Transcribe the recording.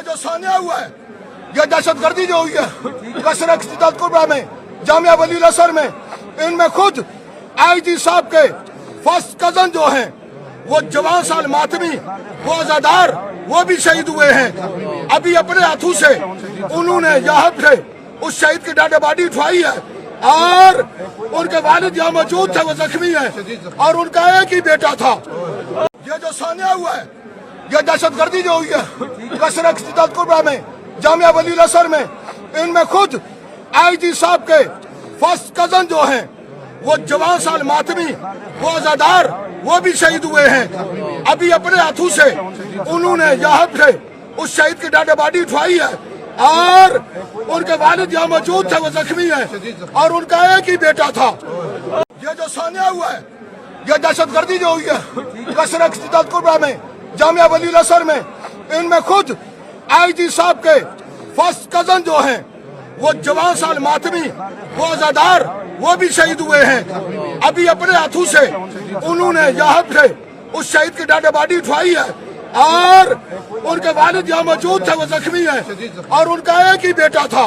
یہ جو سانحہ ہوا ہے، یہ دہشت گردی جو ہوئی ہے قصر قبرہ میں، جامعہ ولی الازہر میں، ان میں خود آئی جی صاحب کے فرسٹ کزن جو ہیں وہ جوان سال ماتمی، وہ عزادار، وہ بھی شہید ہوئے ہیں۔ ابھی اپنے ہاتھوں سے انہوں نے یہاں سے اس شہید کی ڈیڈ باڈی اٹھوائی ہے، اور ان کے والد یہاں موجود تھے، وہ زخمی ہیں، اور ان کا ایک ہی بیٹا تھا۔ یہ جو سانحہ ہوا ہے، یہ دہشت گردی جو ہوئی ہے قصر قبرہ میں، جامعہ ولی الازہر میں، ان میں خود آئی جی صاحب کے فرسٹ کزن جو ہیں وہ جوان سال ماتمی، وہ عزادار، وہ بھی شہید ہوئے ہیں۔ ابھی اپنے ہاتھوں سے انہوں نے یہاں سے اس شہید کی ڈیڈ باڈی اٹھوائی ہے، اور ان کے والد یہاں موجود تھے، وہ زخمی ہیں، اور ان کا ایک ہی بیٹا تھا۔ یہ جو سانحہ ہوا ہے، یہ دہشت گردی جو ہوئی ہے قصر قبرہ میں، جامعہ ولی الازہر میں، ان میں خود آئی جی صاحب کے فرسٹ کزن جو ہیں وہ جوان سال ماتمی، وہ عزادار، وہ بھی شہید ہوئے ہیں۔ ابھی اپنے ہاتھوں سے انہوں نے یہاں سے اس شہید کی ڈیڈ باڈی اٹھوائی ہے، اور ان کے والد یہاں موجود تھے، وہ زخمی ہیں، اور ان کا ایک ہی بیٹا تھا۔